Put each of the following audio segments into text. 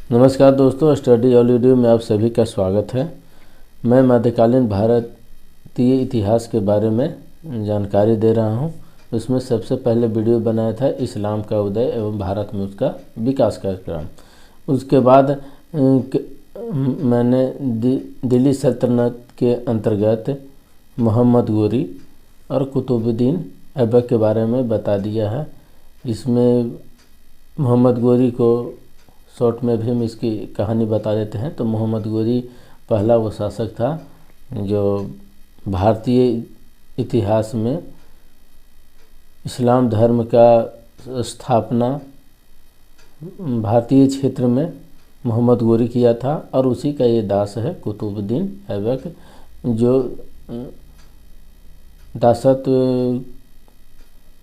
नमस्कार दोस्तों, study all video में आप सभी का स्वागत है। मैं मध्यकालीन भारतीय इतिहास के बारे में जानकारी दे रहा हूं। उसमें सबसे पहले वीडियो बनाया था इस्लाम का उदय एवं भारत में उसका विकास कार्यक्रम। उसके बाद मैंने दिल्ली सल्तनत के अंतर्गत मोहम्मद गोरी और कुतुबुद्दीन ऐबक के बारे में बता दिया है। इसमें मोहम्मद गोरी को शॉर्ट में भी हम इसकी कहानी बता देते हैं। तो मोहम्मद गोरी पहला वो शासक था जो भारतीय इतिहास में इस्लाम धर्म का स्थापना भारतीय क्षेत्र में मोहम्मद गोरी किया था, और उसी का ये दास है कुतुबुद्दीन ऐबक, जो दासत्व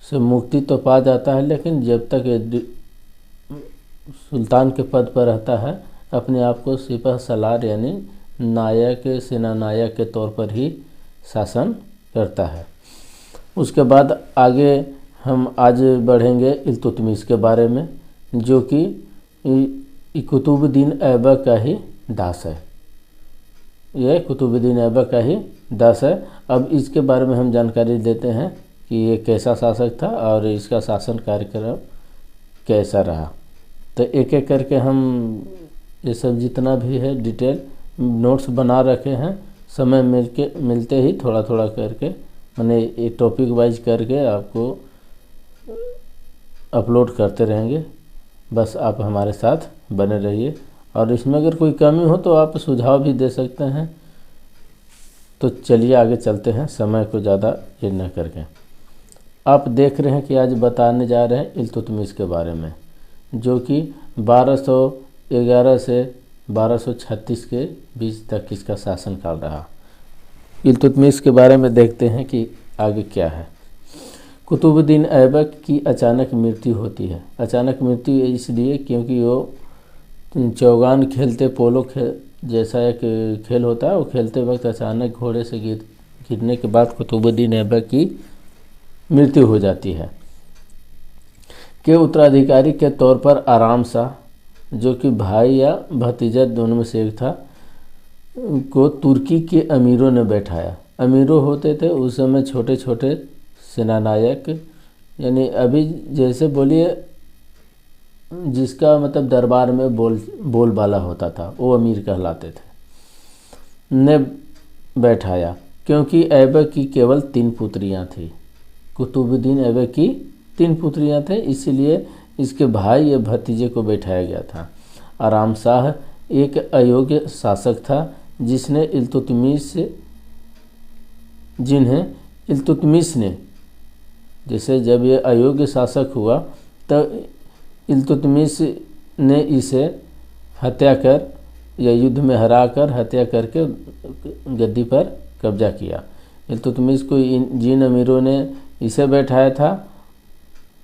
से मुक्ति तो पा जाता है, लेकिन जब तक सुल्तान के पद पर रहता है अपने आप को सिपह सलार यानी नायक, सेना नायक के तौर पर ही शासन करता है। उसके बाद आगे हम आज बढ़ेंगे इल्तुतमिश के बारे में, जो कि कुतुबुद्दीन ऐबक का ही दास है। यह कुतुबुद्दीन ऐबक का ही दास है। अब इसके बारे में हम जानकारी देते हैं कि ये कैसा शासक था और इसका शासन कार्यक्रम कैसा रहा। तो एक एक करके हम ये सब जितना भी है डिटेल नोट्स बना रखे हैं। समय मिलते ही थोड़ा थोड़ा करके मैंने एक टॉपिक वाइज करके आपको अपलोड करते रहेंगे। बस आप हमारे साथ बने रहिए, और इसमें अगर कोई कमी हो तो आप सुझाव भी दे सकते हैं। तो चलिए आगे चलते हैं, समय को ज़्यादा ये न करके। आप देख रहे हैं कि आज बताने जा रहे हैं इल्तुतमिश के बारे में, जो कि 1211 से 1236 के बीच तक इसका शासनकाल रहा। इल्तुतमिश के बारे में देखते हैं कि आगे क्या है। कुतुबुद्दीन ऐबक की अचानक मृत्यु होती है। अचानक मृत्यु इसलिए क्योंकि वो चौगान खेलते, पोलो जैसा एक खेल होता है, वो खेलते वक्त अचानक घोड़े से गिरने के बाद कुतुबुद्दीन ऐबक की मृत्यु हो जाती है। के उत्तराधिकारी के तौर पर आराम शाह, जो कि भाई या भतीजा दोनों में से एक था, को तुर्की के अमीरों ने बैठाया। अमीरों होते थे उस समय छोटे छोटे सेनानायक, यानी अभी जैसे बोलिए जिसका मतलब दरबार में बोलबाला होता था, वो अमीर कहलाते थे, ने बैठाया। क्योंकि ऐबक की केवल 3 पुत्रियां थी। कुतुबुद्दीन ऐबक की 3 पुत्रियां थे, इसलिए इसके भाई या भतीजे को बैठाया गया था। आराम शाह एक अयोग्य शासक था जिन्हें इल्तुतमिश ने, जैसे जब ये अयोग्य शासक हुआ तब इल्तुतमिश ने इसे हत्या कर या युद्ध में हराकर हत्या करके गद्दी पर कब्जा किया। इल्तुतमिश को जिन अमीरों ने इसे बैठाया था,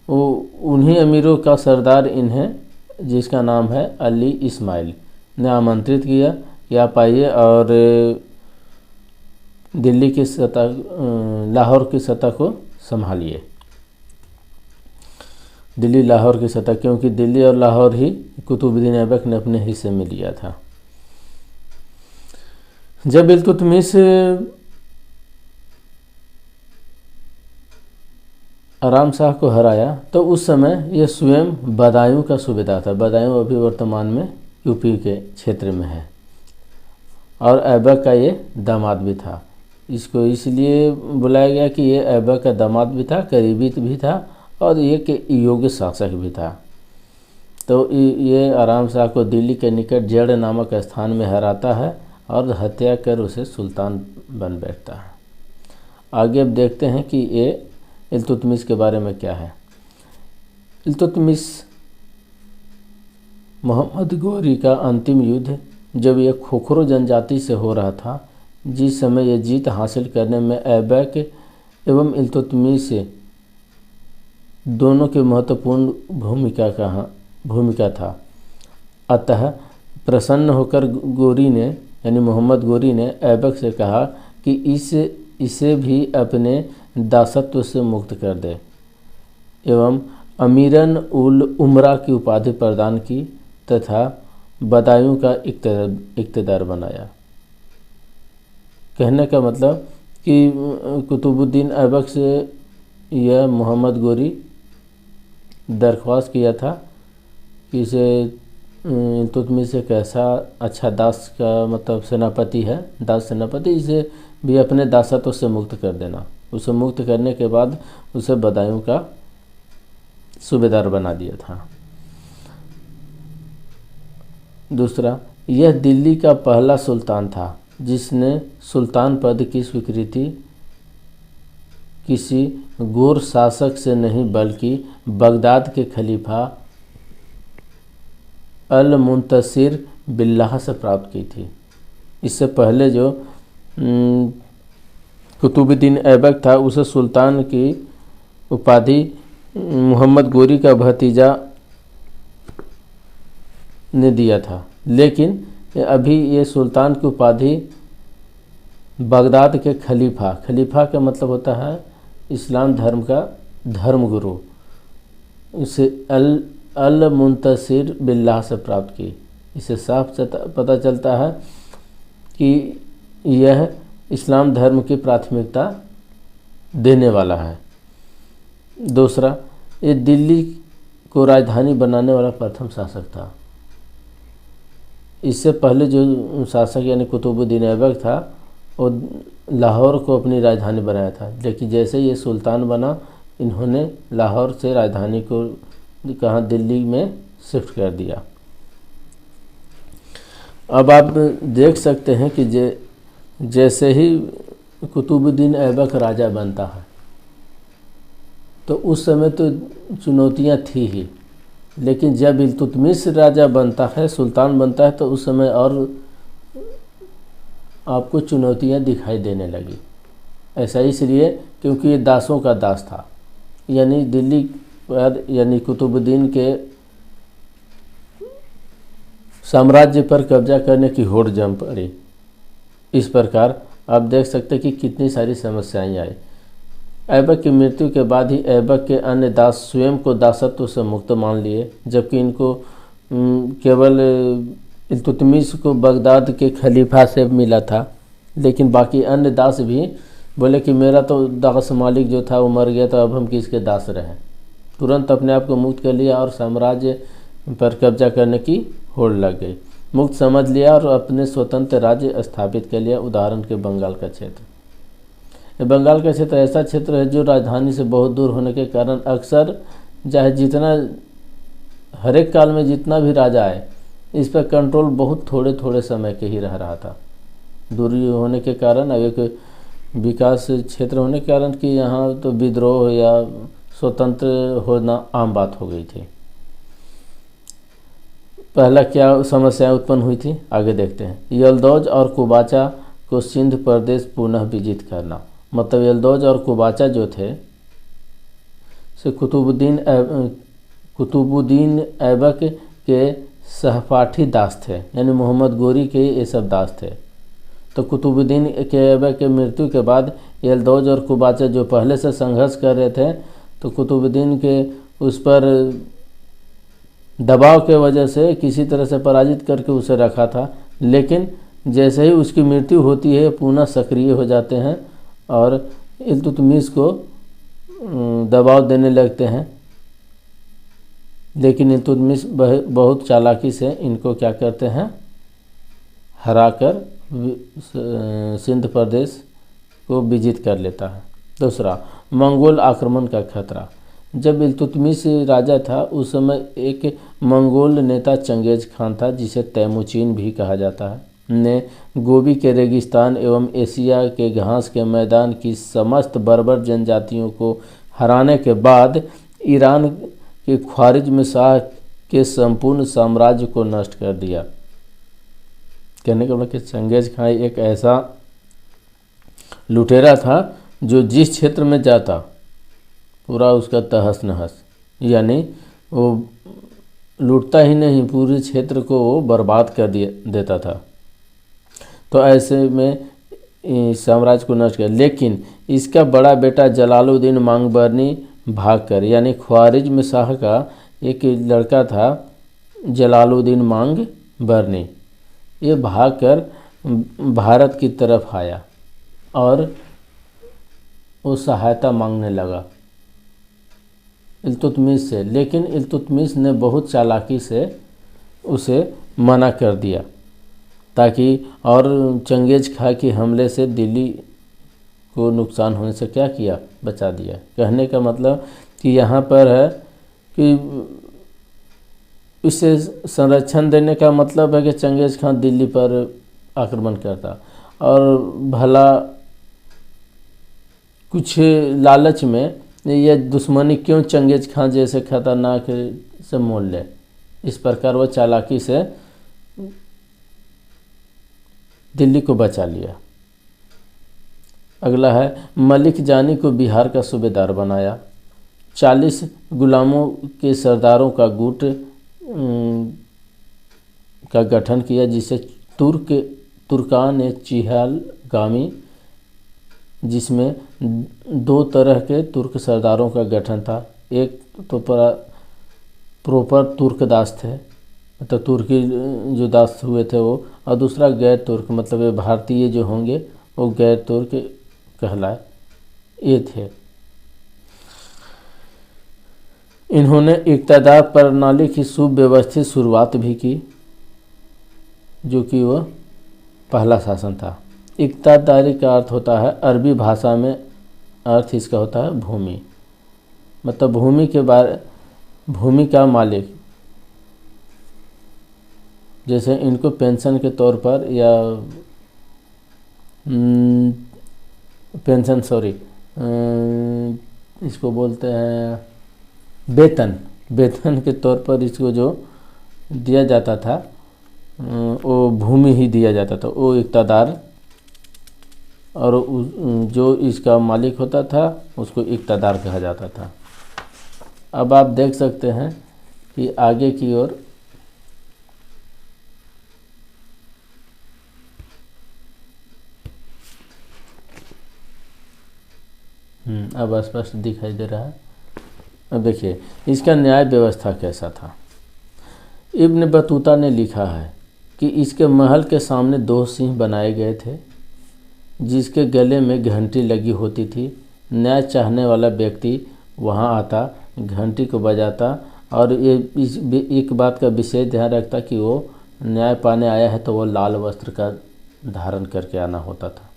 वो उन्हीं अमीरों का सरदार इन्हें, जिसका नाम है अली इस्माइल, ने आमंत्रित किया कि आप आइए और दिल्ली की सतह, लाहौर की सतह को संभालिए। दिल्ली लाहौर की सतह, क्योंकि दिल्ली और लाहौर ही कुतुबुद्दीन ऐबक ने अपने हिस्से में लिया था। जब इल्तुतमिश आराम शाह को हराया तो उस समय यह स्वयं बदायूं का सूबेदार था। बदायूं अभी वर्तमान में यूपी के क्षेत्र में है, और ऐबक का ये दामाद भी था। इसको इसलिए बुलाया गया कि ये ऐबक का दामाद भी था, करीबी भी था, और ये योग्य शासक भी था। तो ये आराम शाह को दिल्ली के निकट जड़ नामक स्थान में हराता है और हत्या कर उसे सुल्तान बन बैठता है। आगे अब देखते हैं कि ये इल्तुतमिश के बारे में क्या है। इल्तुतमिश मोहम्मद गोरी का अंतिम युद्ध जब यह खोखरो जनजाति से हो रहा था, जिस समय यह जीत हासिल करने में ऐबक एवं इल्तुतमिश दोनों की महत्वपूर्ण भूमिका था। अतः प्रसन्न होकर गोरी ने, यानी मोहम्मद गोरी ने ऐबक से कहा कि इसे भी अपने दासत्व से मुक्त कर दे एवं अमीरन उल उमरा की उपाधि प्रदान की तथा बदायूं का इक़्तिदार बनाया। कहने का मतलब कि कुतुबुद्दीन ऐबक से यह मोहम्मद गोरी दरख्वास्त किया था कि इसे इल्तुतमिश एक ऐसा अच्छा दास का मतलब सेनापति है, दास सेनापति, इसे भी अपने दासत्व से मुक्त कर देना। उसे मुक्त करने के बाद उसे बदायूं का सूबेदार बना दिया था। दूसरा, यह दिल्ली का पहला सुल्तान था जिसने सुल्तान पद की स्वीकृति किसी गोर शासक से नहीं बल्कि बगदाद के खलीफा अल मुंतसिर बिल्लाह से प्राप्त की थी। इससे पहले जो कुतुबुद्दीन ऐबक था उसे सुल्तान की उपाधि मोहम्मद गोरी का भतीजा ने दिया था, लेकिन अभी ये सुल्तान की उपाधि बगदाद के खलीफा का मतलब होता है इस्लाम धर्म का धर्मगुरु, उसे अल मुंतसिर बिल्लाह से प्राप्त की। इसे साफ पता चलता है कि यह इस्लाम धर्म की प्राथमिकता देने वाला है। दूसरा, ये दिल्ली को राजधानी बनाने वाला प्रथम शासक था। इससे पहले जो शासक यानी कुतुबुद्दीन ऐबक था वो लाहौर को अपनी राजधानी बनाया था, लेकिन जैसे ये सुल्तान बना इन्होंने लाहौर से राजधानी को कहाँ दिल्ली में शिफ्ट कर दिया। अब आप देख सकते हैं कि जैसे ही कुतुबुद्दीन ऐबक राजा बनता है तो उस समय तो चुनौतियां थी ही, लेकिन जब इल्तुतमिश राजा बनता है, सुल्तान बनता है, तो उस समय और आपको चुनौतियां दिखाई देने लगी। ऐसा इसलिए क्योंकि ये दासों का दास था, यानी दिल्ली पर यानी कुतुबुद्दीन के साम्राज्य पर कब्जा करने की होड़ जम पड़ी। इस प्रकार आप देख सकते हैं कि कितनी सारी समस्याएं आई। ऐबक की मृत्यु के बाद ही ऐबक के अन्य दास स्वयं को दासत्व से मुक्त मान लिए, जबकि इनको केवल इल्तुतमिश को बगदाद के खलीफा से मिला था, लेकिन बाकी अन्य दास भी बोले कि मेरा तो दास मालिक जो था वो मर गया, तो अब हम किसके दास रहें। तुरंत अपने आप को मुक्त कर लिया और साम्राज्य पर कब्जा करने की होड़ लग गई। मुक्त समझ लिया और अपने स्वतंत्र राज्य स्थापित कर लिया। उदाहरण के बंगाल का क्षेत्र, बंगाल का क्षेत्र ऐसा क्षेत्र है जो राजधानी से बहुत दूर होने के कारण अक्सर चाहे जितना हर एक काल में जितना भी राजा आए इस पर कंट्रोल बहुत थोड़े समय के ही रह रहा था। दूरी होने के कारण, अब एक विकास क्षेत्र होने के कारण कि यहाँ तो विद्रोह या स्वतंत्र होना आम बात हो गई थी। पहला क्या समस्या उत्पन्न हुई थी, आगे देखते हैं। यल्दौज और कुबाचा को सिंध प्रदेश पुनः विजित करना, मतलब यल्दौज और कुबाचा जो थे से कुतुबुद्दीन ऐबक के सहपाठी दास थे, यानी मोहम्मद गोरी के ये सब दास थे। तो कुतुबुद्दीन के ऐबक के मृत्यु के बाद यल्दौज और कुबाचा जो पहले से संघर्ष कर रहे थे, तो कुतुबुद्दीन के उस पर दबाव के वजह से किसी तरह से पराजित करके उसे रखा था, लेकिन जैसे ही उसकी मृत्यु होती है पुनः सक्रिय हो जाते हैं और इल्तुतमिश को दबाव देने लगते हैं। लेकिन इल्तुतमिश बहुत चालाकी से इनको क्या करते हैं, हराकर सिंध प्रदेश को विजित कर लेता है। दूसरा, मंगोल आक्रमण का खतरा। जब इल्तुतमिश राजा था उस समय एक मंगोल नेता चंगेज खान था, जिसे तैमूचिन भी कहा जाता है, ने गोबी के रेगिस्तान एवं एशिया के घास के मैदान की समस्त बर्बर जनजातियों को हराने के बाद ईरान के ख्वारिज़्म शाह के संपूर्ण साम्राज्य को नष्ट कर दिया। कहने का मतलब कि चंगेज खान एक ऐसा लुटेरा था जो जिस क्षेत्र में जाता पूरा उसका तहस नहस, यानी वो लूटता ही नहीं, पूरे क्षेत्र को वो बर्बाद कर देता था। तो ऐसे में साम्राज्य को नष्ट किया। लेकिन इसका बड़ा बेटा जलालुद्दीन मांगबरनी भागकर, यानी ख्वारिज़्म शाह का एक लड़का था जलालुद्दीन मांग बरनी, ये भागकर भारत की तरफ आया और वो सहायता मांगने लगा इल्तुतमिश से, लेकिन इल्तुतमिश ने बहुत चालाकी से उसे मना कर दिया ताकि और चंगेज खां के हमले से दिल्ली को नुकसान होने से क्या किया, बचा दिया। कहने का मतलब कि यहाँ पर है कि इसे संरक्षण देने का मतलब है कि चंगेज खां दिल्ली पर आक्रमण करता और भला कुछ लालच में यह दुश्मनी क्यों चंगेज खां जैसे खतरनाक से मोल ले। इस प्रकार वह चालाकी से दिल्ली को बचा लिया। अगला है मलिक जानी को बिहार का सूबेदार बनाया। 40 गुलामों के सरदारों का गुट का गठन किया जिसे तुर्कान चिहलगामी, जिसमें 2 तरह के तुर्क सरदारों का गठन था। एक तो प्रॉपर तुर्क दास थे, मतलब तुर्की जो दास हुए थे वो, और दूसरा गैर तुर्क, मतलब ये भारतीय जो होंगे वो गैर तुर्क कहलाए, ये थे। इन्होंने इक़्तिदार प्रणाली की सुव्यवस्थित शुरुआत भी की, जो कि वह पहला शासन था। इक़्तिदारी का अर्थ होता है, अरबी भाषा में अर्थ इसका होता है भूमि, मतलब भूमि का मालिक। जैसे इनको पेंशन के तौर पर या इसको बोलते हैं वेतन के तौर पर इसको जो दिया जाता था वो भूमि ही दिया जाता था, वो इक़्तिदार, और जो इसका मालिक होता था उसको इक़्तिदार कहा जाता था। अब आप देख सकते हैं कि आगे की ओर अब स्पष्ट दिखाई दे रहा है। अब देखिए इसका न्याय व्यवस्था कैसा था। इब्न बतूता ने लिखा है कि इसके महल के सामने 2 सिंह बनाए गए थे जिसके गले में घंटी लगी होती थी। न्याय चाहने वाला व्यक्ति वहां आता, घंटी को बजाता और एक बात का विशेष ध्यान रखता कि वो न्याय पाने आया है तो वो लाल वस्त्र का धारण करके आना होता था।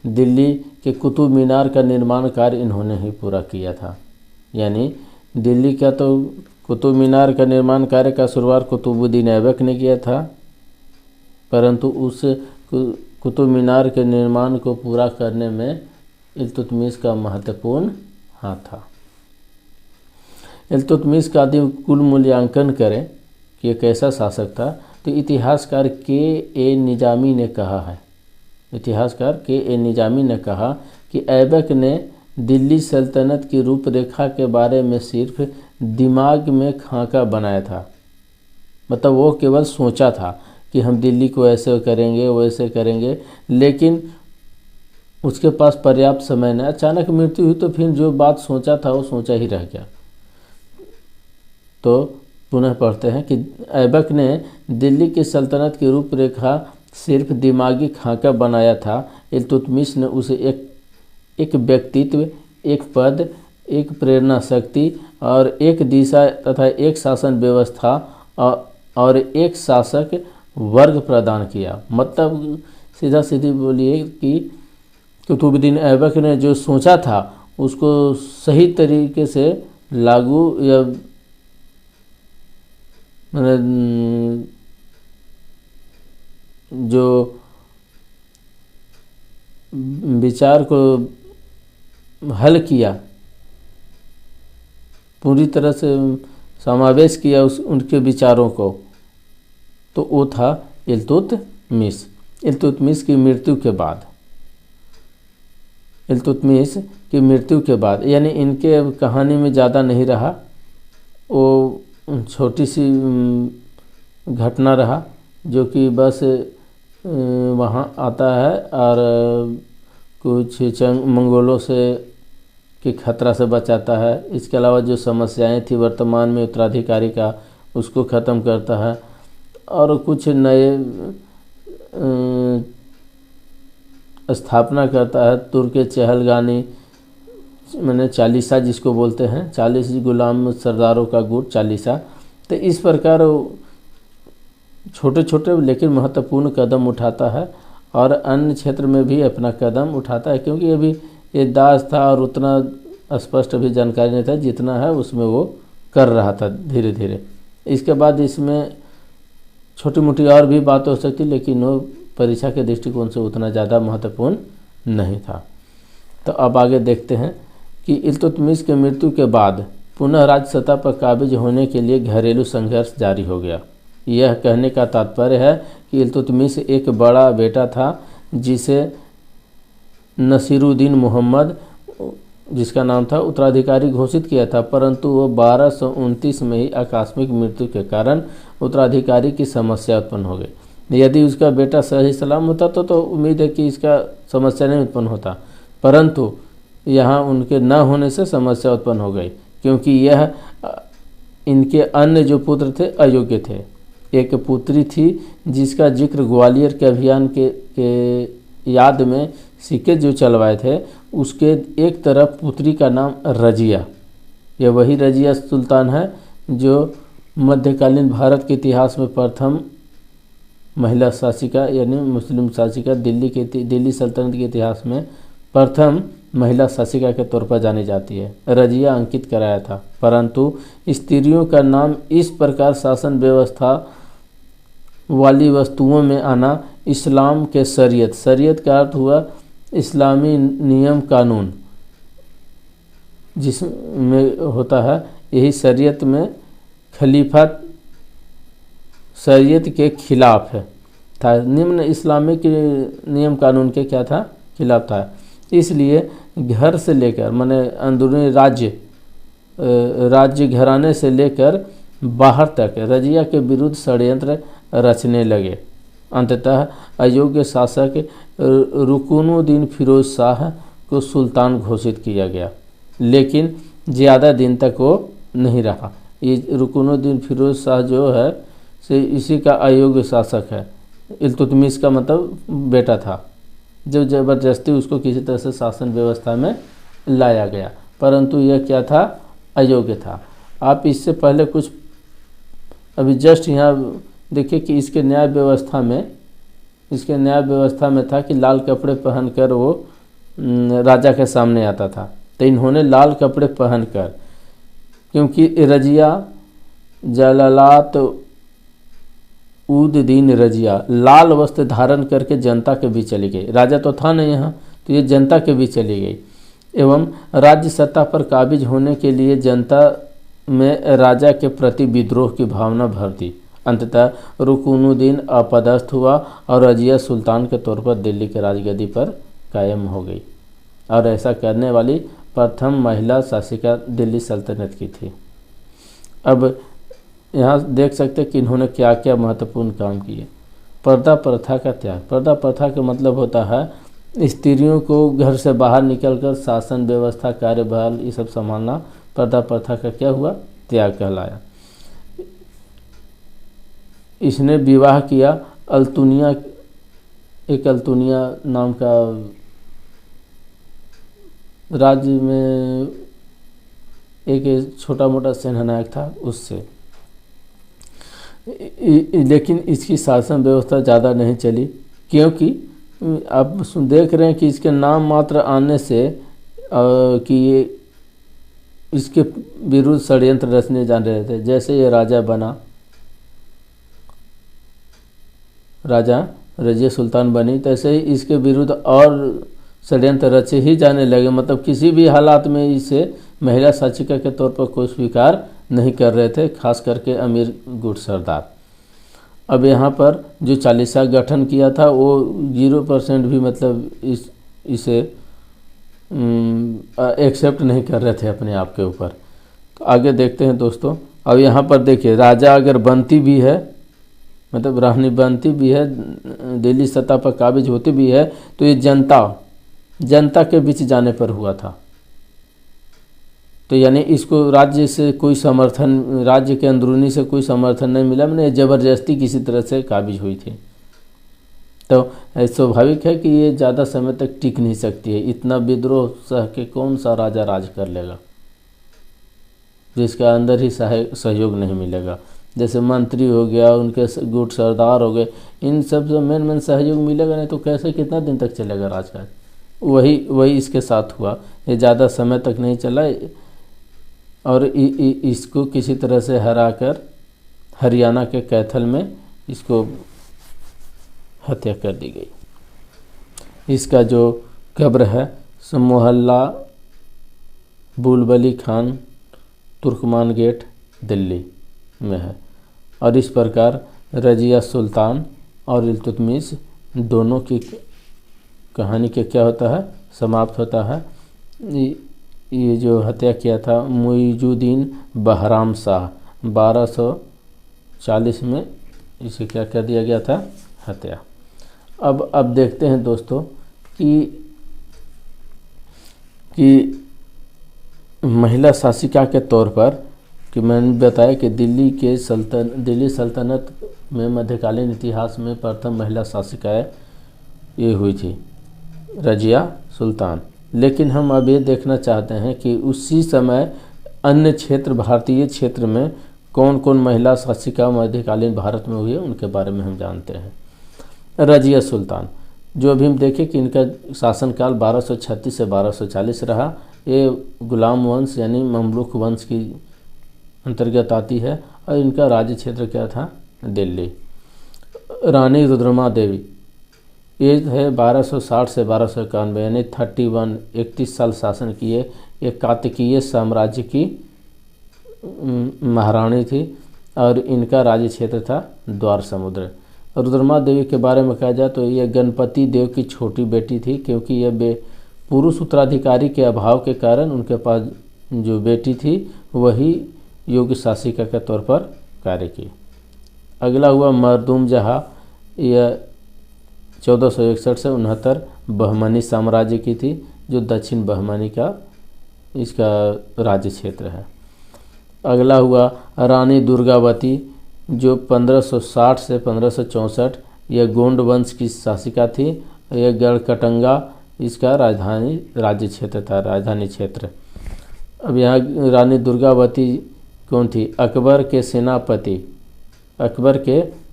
दिल्ली के कुतुब मीनार का निर्माण कार्य इन्होंने ही पूरा किया था। यानी दिल्ली का तो कुतुब मीनार का निर्माण कार्य का शुरुआत कुतुबुद्दीन ऐबक ने किया था, परंतु उस कुतुब मीनार के निर्माण को पूरा करने में इल्तुतमिश का महत्वपूर्ण हाथ था। इल्तुतमिश का यदि कुल मूल्यांकन करें कि ये कैसा शासक था, तो इतिहासकार के निजामी ने कहा कि ऐबक ने दिल्ली सल्तनत की रूपरेखा के बारे में सिर्फ दिमाग में खाका बनाया था, मतलब वो केवल सोचा था कि हम दिल्ली को ऐसे करेंगे वैसे करेंगे, लेकिन उसके पास पर्याप्त समय नहीं। अचानक मृत्यु हुई तो फिर जो बात सोचा था वो सोचा ही रह गया। तो पुनः पढ़ते हैं कि ऐबक ने दिल्ली की सल्तनत की रूपरेखा सिर्फ दिमागी खाका बनाया था। इल्तुतमिश ने उसे एक व्यक्तित्व, एक पद, एक प्रेरणा शक्ति और एक दिशा तथा एक शासन व्यवस्था और एक शासक वर्ग प्रदान किया। मतलब सीधा सीधी बोलिए कि कुतुबुद्दीन ऐबक ने जो सोचा था उसको सही तरीके से लागू या जो विचार को हल किया, पूरी तरह से समावेश किया उनके विचारों को, तो वो था इल्तुतमिश। इल्तुतमिश की मृत्यु के बाद यानी इनके कहानी में ज़्यादा नहीं रहा, वो छोटी सी घटना रहा जो कि बस वहाँ आता है और कुछ मंगोलों से के खतरा से बचाता है। इसके अलावा जो समस्याएं थी वर्तमान में उत्तराधिकारी का, उसको ख़त्म करता है और कुछ नए स्थापना करता है। तुर्क चहलगानी मैंने चालीसा जिसको बोलते हैं, 40 गुलाम सरदारों का गुट चालीसा। तो इस प्रकार छोटे छोटे लेकिन महत्वपूर्ण कदम उठाता है और अन्य क्षेत्र में भी अपना कदम उठाता है, क्योंकि अभी ये दास था और उतना स्पष्ट भी जानकारी नहीं था, जितना है उसमें वो कर रहा था धीरे धीरे। इसके बाद इसमें छोटी मोटी और भी बात हो सकती, लेकिन वो परीक्षा के दृष्टिकोण से उतना ज़्यादा महत्वपूर्ण नहीं था। तो अब आगे देखते हैं कि इल्तुतमिश के मृत्यु के बाद पुनः राज सत्ता पर काबिज होने के लिए घरेलू संघर्ष जारी हो गया। यह कहने का तात्पर्य है कि इल्तुतमिश एक बड़ा बेटा था जिसे नसीरुद्दीन मोहम्मद, जिसका नाम था, उत्तराधिकारी घोषित किया था, परंतु वो 1229 में ही आकस्मिक मृत्यु के कारण उत्तराधिकारी की समस्या उत्पन्न हो गई। यदि उसका बेटा सही सलाम होता तो उम्मीद है कि इसका समस्या नहीं उत्पन्न होता, परंतु यहाँ उनके न होने से समस्या उत्पन्न हो गई, क्योंकि यह इनके अन्य जो पुत्र थे अयोग्य थे। एक पुत्री थी जिसका जिक्र ग्वालियर के अभियान के याद में सिक्के जो चलवाए थे, उसके एक तरफ पुत्री का नाम रजिया, यह वही रजिया सुल्तान है जो मध्यकालीन भारत के इतिहास में प्रथम महिला शासिका यानी मुस्लिम शासिका, दिल्ली सल्तनत के इतिहास में प्रथम महिला शासिका के तौर पर जानी जाती है। रजिया अंकित कराया था, परंतु स्त्रियों का नाम इस प्रकार शासन व्यवस्था वाली वस्तुओं में आना इस्लाम के शरीयत का अर्थ हुआ इस्लामी नियम कानून जिसमें होता है, यही शरीयत में खलीफा शरीयत के खिलाफ है था, निम्न इस्लामिक नियम कानून के क्या था, खिलाफ था। इसलिए घर से लेकर माने अंदरूनी राज्य घराने से लेकर बाहर तक रजिया के विरुद्ध षड्यंत्र रचने लगे। अंततः अयोग्य शासक रुकनुद्दीन फिरोज शाह को सुल्तान घोषित किया गया, लेकिन ज़्यादा दिन तक वो नहीं रहा। ये रुकनुद्दीन फिरोज शाह जो है से इसी का अयोग्य शासक है। इल्तुतमिश का मतलब बेटा था, जो ज़बरदस्ती उसको किसी तरह से शासन व्यवस्था में लाया गया, परंतु यह क्या था, अयोग्य था। आप इससे पहले कुछ अभी जस्ट यहाँ देखिए कि इसके न्याय व्यवस्था में था कि लाल कपड़े पहनकर वो राजा के सामने आता था। तो इन्होंने लाल कपड़े पहनकर, क्योंकि रजिया जलालात उद दीन रजिया लाल वस्त्र धारण करके जनता के बीच चली गई। राजा तो था नहीं यहाँ, तो ये जनता के बीच चली गई एवं राज्य सत्ता पर काबिज होने के लिए जनता में राजा के प्रति विद्रोह की भावना भर दी। अंततः रुकनुद्दीन अपदस्थ हुआ और रजिया सुल्तान के तौर पर दिल्ली के राजगद्दी पर कायम हो गई और ऐसा करने वाली प्रथम महिला शासिका दिल्ली सल्तनत की थी। अब यहाँ देख सकते हैं कि इन्होंने क्या क्या महत्वपूर्ण काम किए। पर्दा प्रथा का त्याग। पर्दा प्रथा का मतलब होता है स्त्रियों को घर से बाहर निकलकर शासन व्यवस्था कार्यभार ये सब संभालना। पर्दा प्रथा का क्या हुआ, त्याग कहलाया। इसने विवाह किया अल्तुनिया, एक अल्तुनिया नाम का राज्य में एक छोटा मोटा सेनानायक था उससे, लेकिन इसकी शासन व्यवस्था ज़्यादा नहीं चली, क्योंकि आप देख रहे हैं कि इसके नाम मात्र आने से कि ये इसके विरुद्ध षड्यंत्र रचने जान रहे थे। जैसे ये राजा बना, राजा रजिया सुल्तान बनी, तैसे ही इसके विरुद्ध और षड्यंत्र रचे ही जाने लगे। मतलब किसी भी हालात में इसे महिला शासिका के तौर पर कोई स्वीकार नहीं कर रहे थे, खास करके अमीर गुट सरदार। अब यहाँ पर जो चालीसा गठन किया था वो 0% भी मतलब इसे एक्सेप्ट नहीं कर रहे थे अपने आप के ऊपर। तो आगे देखते हैं दोस्तों। अब यहाँ पर देखिए, राजा अगर बनती भी है, मतलब रानी बनती भी है, दिल्ली सत्ता पर काबिज होती भी है, तो ये जनता के बीच जाने पर हुआ था। तो यानी इसको राज्य से कोई समर्थन, राज्य के अंदरूनी से कोई समर्थन नहीं मिला, मैंने ज़बरदस्ती किसी तरह से काबिज हुई थी। तो स्वाभाविक है कि ये ज़्यादा समय तक टिक नहीं सकती है। इतना विद्रोह सह के कौन सा राजा राज कर लेगा जिसका अंदर ही सहयोग नहीं मिलेगा। जैसे मंत्री हो गया, उनके गुट सरदार हो गए, इन सब से मेन सहयोग मिलेगा नहीं तो कैसे कितना दिन तक चलेगा राजकाज। वही इसके साथ हुआ। ये ज़्यादा समय तक नहीं चला और इसको किसी तरह से हराकर हरियाणा के कैथल में इसको हत्या कर दी गई। इसका जो कब्र है मोहल्ला बुलबुली खान, तुर्कमान गेट, दिल्ली में है। और इस प्रकार रजिया सुल्तान और इल्तुतमिश दोनों की कहानी के क्या होता है, समाप्त होता है। ये जो हत्या किया था मुइजुद्दीन बहराम शाह 1240 में इसे क्या कर दिया गया था, हत्या। अब देखते हैं दोस्तों कि महिला शासिका के तौर पर कि मैंने बताया कि दिल्ली सल्तनत में मध्यकालीन इतिहास में प्रथम महिला शासिकाएँ ये हुई थी रजिया सुल्तान। लेकिन हम अब ये देखना चाहते हैं कि उसी समय अन्य क्षेत्र, भारतीय क्षेत्र में कौन कौन महिला शासिका मध्यकालीन भारत में हुई है उनके बारे में हम जानते हैं। रजिया सुल्तान जो अभी हम देखें कि इनका शासनकाल 1236 से 1240 रहा। ये गुलाम वंश यानी ममलूक वंश की अंतर्गत आती है और इनका राज्य क्षेत्र क्या था, दिल्ली। रानी रुद्रमा देवी ये है 1260 से 1291 यानी 31 साल शासन किए। एक कातकीय साम्राज्य की महारानी थी और इनका राज्य क्षेत्र था द्वार समुद्र। रुद्रमा देवी के बारे में कहा जाए तो यह गणपति देव की छोटी बेटी थी, क्योंकि यह पुरुष उत्तराधिकारी के अभाव के कारण उनके पास जो बेटी थी वही योग्य शासिका के तौर पर कार्य की। अगला हुआ मरदूम जहाँ, यह 1461 से 69 बहमनी साम्राज्य की थी, जो दक्षिण बहमनी का इसका राज्य क्षेत्र है। अगला हुआ रानी दुर्गावती जो 1560 से 1564, यह गोंड वंश की शासिका थी। यह गढ़कटंगा इसका राज्य क्षेत्र था, राजधानी क्षेत्र। अब यहाँ रानी दुर्गावती कौन थी, अकबर के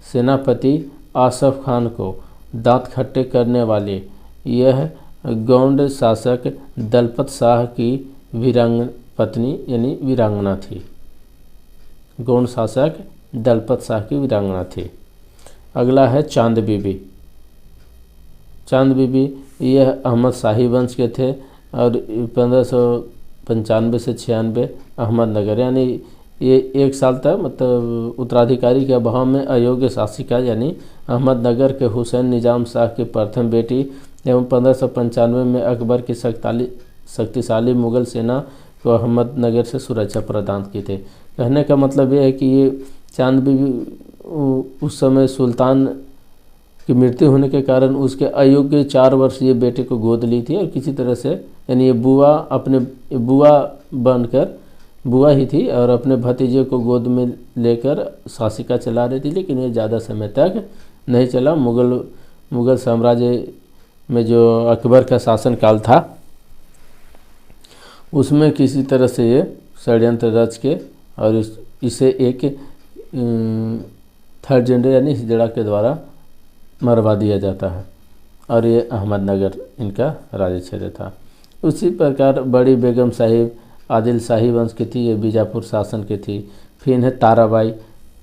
सेनापति आसफ खान को दांत खट्टे करने वाले यह गौंड शासक दलपत शाह की वीरांगना थी। गौंड शासक दलपत शाह की वीरांगना थी। अगला है चांद बीबी। यह अहमद शाही वंश के थे और 1595 से 96 अहमदनगर, यानी ये 1 साल तक मतलब उत्तराधिकारी के अभाव में अयोग्य शासिका यानी अहमदनगर के हुसैन निजाम शाह की प्रथम बेटी एवं 1595 में अकबर की शक्तिशाली मुगल सेना को अहमदनगर से सुरक्षा प्रदान की थी। कहने का मतलब यह है कि ये चांद बीबी उस समय सुल्तान की मृत्यु होने के कारण उसके अयोग्य 4 वर्षीय बेटे को गोद ली थी और किसी तरह से यानी ये बुआ ही थी और अपने भतीजे को गोद में लेकर शासिका चला रही थी। लेकिन ये ज़्यादा समय तक नहीं चला। मुगल साम्राज्य में जो अकबर का शासनकाल था उसमें किसी तरह से ये षड्यंत्र रच के और इसे एक थर्ड जेंडर यानी हिजड़ा के द्वारा मरवा दिया जाता है और ये अहमदनगर इनका राज्य क्षेत्र था। उसी प्रकार बड़ी बेगम साहिब आदिल शाही वंश की थी, ये बीजापुर शासन की थी। फिर है ताराबाई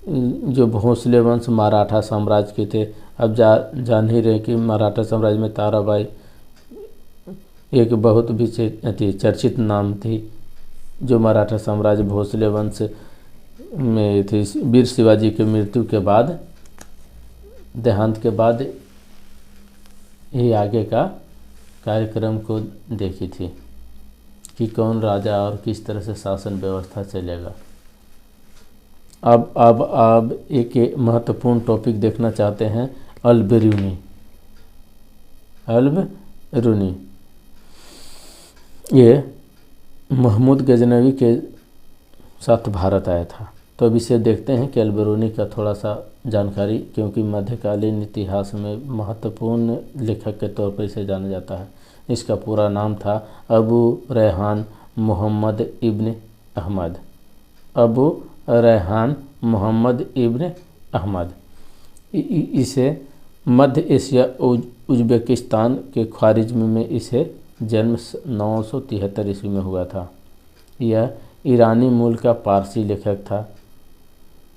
जो भोंसले वंश मराठा साम्राज्य के थे। अब जान ही रहे कि मराठा साम्राज्य में ताराबाई एक बहुत भी चर्चित नाम थी, जो मराठा साम्राज्य भोसले वंश में थी। वीर शिवाजी की मृत्यु के बाद, देहांत के बाद ही आगे का कार्यक्रम को देखी थी कि कौन राजा और किस तरह से शासन व्यवस्था चलेगा। अब एक महत्वपूर्ण टॉपिक देखना चाहते हैं, अल-बिरूनी। ये महमूद गजनवी के साथ भारत आया था। तो अब इसे देखते हैं कि अलबरूनी का थोड़ा सा जानकारी, क्योंकि मध्यकालीन इतिहास में महत्वपूर्ण लेखक के तौर पर इसे जाना जाता है। इसका पूरा नाम था अबू रेहान मोहम्मद इब्न अहमद। अबू रेहान मोहम्मद इब्न अहमद। इसे मध्य एशिया उज़्बेकिस्तान के ख्वारिज़्म में इसे जन्म 973 ईस्वी में हुआ था। यह ईरानी मूल का पारसी लेखक था।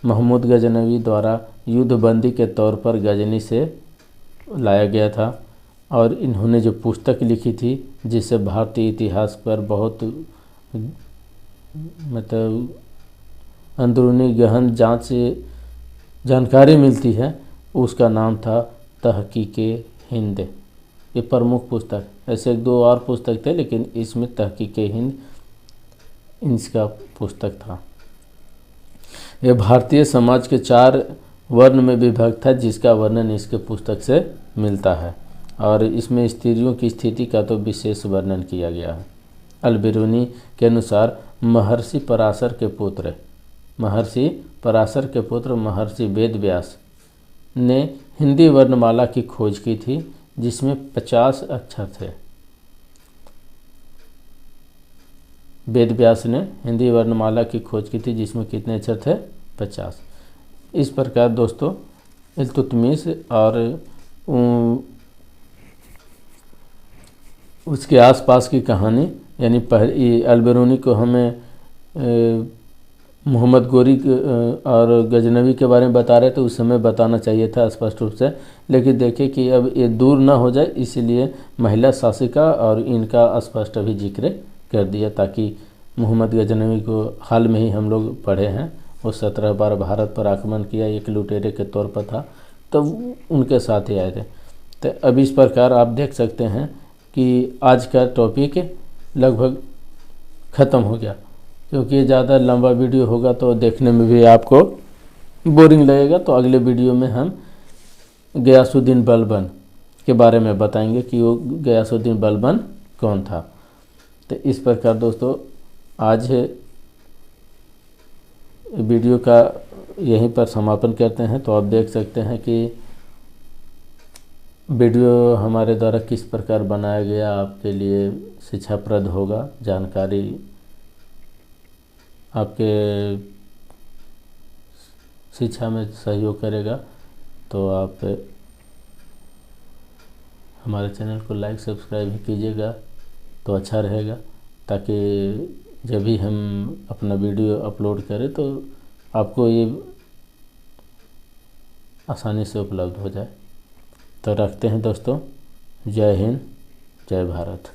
महमूद गजनवी द्वारा युद्धबंदी के तौर पर गजनी से लाया गया था और इन्होंने जो पुस्तक लिखी थी जिससे भारतीय इतिहास पर बहुत मतलब अंदरूनी गहन जांच से जानकारी मिलती है, उसका नाम था तहकीके हिंद। ये प्रमुख पुस्तक, ऐसे एक दो और पुस्तक थे लेकिन इसमें तहकीके हिंद इसका पुस्तक था। यह भारतीय समाज के 4 वर्ण में विभक्त था जिसका वर्णन इसके पुस्तक से मिलता है और इसमें स्त्रियों की स्थिति का तो विशेष वर्णन किया गया है। अलबरूनी के अनुसार महर्षि पराशर के पुत्र महर्षि वेदव्यास ने हिंदी वर्णमाला की खोज की थी जिसमें 50 अक्षर थे। वेदव्यास ने हिंदी वर्णमाला की खोज की थी जिसमें कितने अक्षर थे? 50। इस प्रकार दोस्तों इल्तुतमिश और उसके आसपास की कहानी, यानी अलबरूनी को हमें मोहम्मद गोरी और गजनवी के बारे में बता रहे थे, उस समय बताना चाहिए था स्पष्ट रूप से, लेकिन देखिए कि अब ये दूर ना हो जाए इसलिए महिला शासिका और इनका स्पष्ट अभी जिक्र कर दिया, ताकि मोहम्मद गजनवी को हाल में ही हम लोग पढ़े हैं। वो 17 बार भारत पर आक्रमण किया, एक लुटेरे के तौर पर था, तो उनके साथ ही आए थे। तो अब इस प्रकार आप देख सकते हैं कि आज का टॉपिक लगभग ख़त्म हो गया, क्योंकि ये ज़्यादा लंबा वीडियो होगा तो देखने में भी आपको बोरिंग लगेगा। तो अगले वीडियो में हम गियासुद्दीन बलबन के बारे में बताएंगे कि वो गियासुद्दीन बलबन कौन था। तो इस प्रकार दोस्तों आज वीडियो का यहीं पर समापन करते हैं। तो आप देख सकते हैं कि वीडियो हमारे द्वारा किस प्रकार बनाया गया, आपके लिए शिक्षाप्रद होगा, जानकारी आपके शिक्षा में सहयोग करेगा। तो आप हमारे चैनल को लाइक सब्सक्राइब भी कीजिएगा तो अच्छा रहेगा, ताकि जब भी हम अपना वीडियो अपलोड करें तो आपको ये आसानी से उपलब्ध हो जाए। तो रखते हैं दोस्तों, जय हिंद, जय भारत।